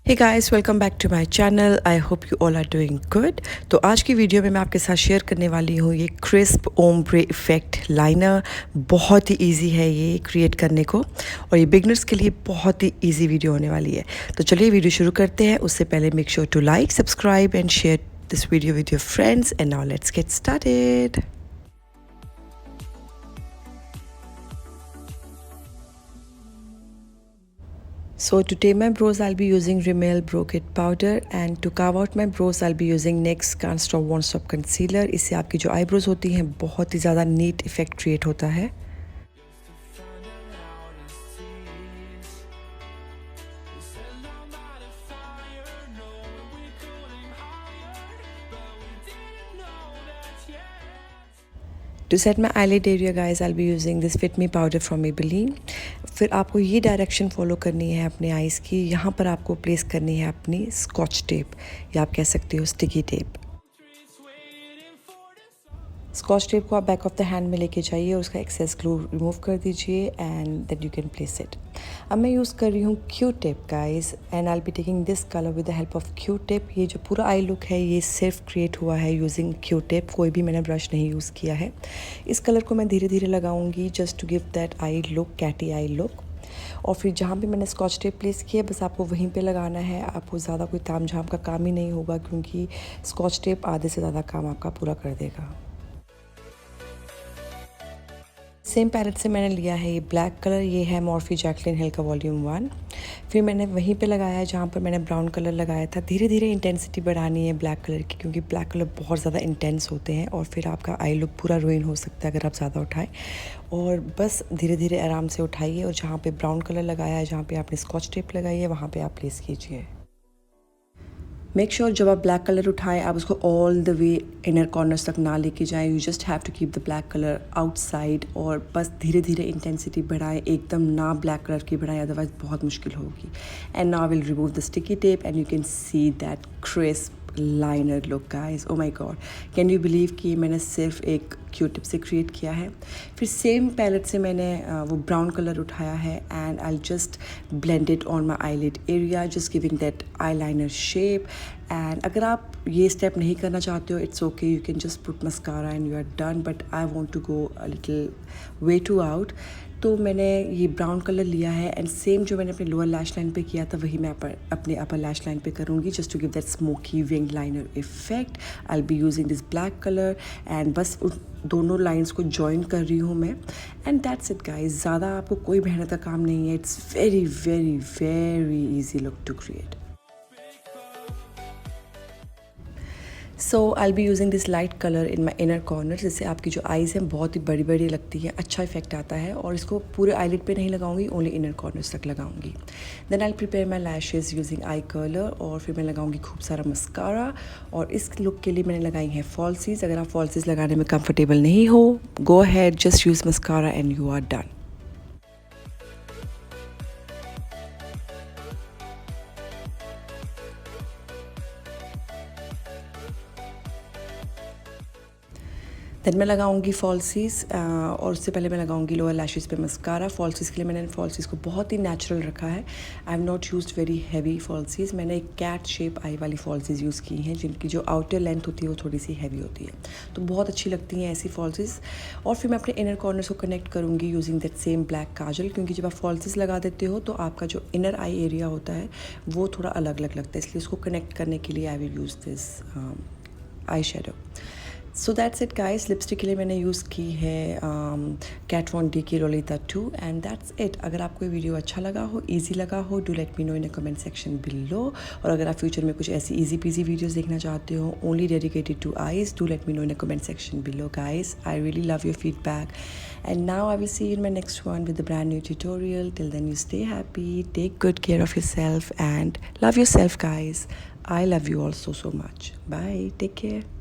Hey guys, welcome back to my channel. I hope you all are doing good. तो आज की video में मैं आपके साथ शेयर करने वाली हूँ ये क्रिस्प ओम्ब्रे इफ़ेक्ट लाइनर। बहुत ही इजी है ये क्रिएट करने को और ये बिगनर्स के लिए बहुत ही इजी वीडियो होने वाली है। तो चलिए वीडियो शुरू करते हैं। उससे पहले make sure to like, subscribe and share this video with your friends. And now let's get started. So to tame my brows, I'll be using Rimmel Brow Kit powder, and to carve out my brows, I'll be using NYX Can't Stop Won't Stop concealer. इससे आपकी जो eyebrows होती हैं बहुत ही ज़्यादा NEET effect create होता है। To set my eyelid area guys, I'll be using this Fit Me powder from Maybelline. फिर आपको ये डायरेक्शन फॉलो करनी है अपने आईज़ की। यहाँ पर आपको प्लेस करनी है अपनी स्कॉच टेप, या आप कह सकते हो स्टिकी टेप। स्कॉच टेप को आप बैक ऑफ द हैंड में लेके जाइए और उसका एक्सेस ग्लू रिमूव कर दीजिए and then you can place it. अब मैं यूज़ कर रही हूँ Q tape guys, and I will be taking this colour with the help of Q tape. ये जो पूरा आई लुक है ये सिर्फ क्रिएट हुआ है यूजिंग क्यू टेप, कोई भी मैंने ब्रश नहीं यूज़ किया है। इस कलर को मैं धीरे धीरे लगाऊंगी just to give that eye look, catty eye look. और फिर जहाँ भी मैंने स्कॉच टेप प्लेस किया बस आपको वहीं पे लगाना है। आपको ज़्यादा कोई ताम झाम का काम ही नहीं होगा क्योंकि स्कॉच टेप आधे से ज़्यादा काम आपका पूरा कर देगा। सेम पैलेट से मैंने लिया है ये ब्लैक कलर, ये है मॉर्फी जैक्लिन हिल का वॉल्यूम 1। फिर मैंने वहीं पे लगाया है जहाँ पर मैंने ब्राउन कलर लगाया था। धीरे धीरे इंटेंसिटी बढ़ानी है ब्लैक कलर की क्योंकि ब्लैक कलर बहुत ज़्यादा इंटेंस होते हैं और फिर आपका आई लुक पूरा रुइन हो सकता है अगर आप ज़्यादा उठाएं। और बस धीरे धीरे आराम से उठाइए और जहाँ पे ब्राउन कलर लगाया है, जहाँ पे आपने स्कॉच टेप लगाई है, वहाँ पे आप प्लेस कीजिए। मेक श्योर जब आप ब्लैक कलर उठाएं आप उसको all the way inner corners तक ना लेके जाएं। You just have to keep the black colour outside और बस धीरे धीरे इंटेंसिटी बढ़ाएं, एकदम ना ब्लैक कलर की बढ़ाएं, अदरवाइज बहुत मुश्किल होगी। And now will remove the sticky tape and you can see that crisp liner look guys. Oh my God, can you believe कि मैंने सिर्फ एक क्यू टिप से क्रिएट किया है। फिर सेम पैलेट से मैंने वो ब्राउन कलर उठाया है and I just blend it on my eyelid area, just giving that eyeliner shape. And अगर आप ये स्टेप नहीं करना चाहते हो it's okay, you can just put mascara and you are done, but I want to go a little way to out. तो मैंने ये ब्राउन कलर लिया है एंड सेम जो मैंने अपने लोअर लैश लाइन पे किया था वही मैं अपने अपर लैश लाइन पे करूँगी just to give that smoky wing liner effect. I be using this black colour and बस उन दोनों लाइंस को जॉइन कर रही हूँ मैं। एंड दैट्स इट गाइज, ज़्यादा आपको कोई मेहनत का काम नहीं है। It's very very very easy look to create. So I be using this light colour in my inner corner, जिससे आपकी जो आईज़ हैं बहुत ही बड़ी बड़ी लगती है, अच्छा इफेक्ट आता है। और इसको पूरे आईलिड पे नहीं लगाऊंगी, ओनली इनर कॉर्नर्स तक लगाऊंगी। Then I prepare my lashes using eye curler और फिर मैं लगाऊंगी खूब सारा मस्कारा। और इस लुक के लिए मैंने लगाई हैं फॉल्सीज़। अगर आप फॉल्सीज़ लगाने में कंफर्टेबल नहीं हो, go ahead, just use mascara and you are done. Then मैं लगाऊंगी फॉल्सीज़ और उससे पहले मैं लगाऊंगी लोअर लैशेज़ पे मस्कारा। फॉल्सीज़ के लिए मैंने फॉल्सीज़ को बहुत ही नेचुरल रखा है। I have not used very heavy falsies. मैंने एक कैट शेप आई वाली फॉल्सीज़ यूज़ की हैं जिनकी जो आउटर लेंथ होती है वो थोड़ी सी हैवी होती है, तो बहुत अच्छी लगती हैं ऐसी फॉल्सीज़। और फिर मैं अपने इनर कॉर्नर्स को कनेक्ट करूँगी यूजिंग दैट सेम ब्लैक काजल, क्योंकि जब आप फॉल्सीज़ लगा देते हो तो आपका जो इनर आई एरिया होता है वो थोड़ा अलग अलग लगता है, इसलिए उसको कनेक्ट करने के लिए I will use this eye shadow. So that's it guys. Lipstick के लिए मैंने यूज़ की है कैट वॉन डी की लोलिता 2 एंड दैट्स इट। अगर आपको ये वीडियो अच्छा लगा हो, इजी लगा हो, do let me know in a comment section below. और अगर आप फ्यूचर में कुछ ऐसी इजी पीजी वीडियोस देखना चाहते हो only dedicated to eyes, do let me know in a comment section below guys. I really love your feedback and now I will see you in my next one with a brand new tutorial. Till then you stay happy, take good care of your self and love your self guys. I love you all so much. Bye. Take care.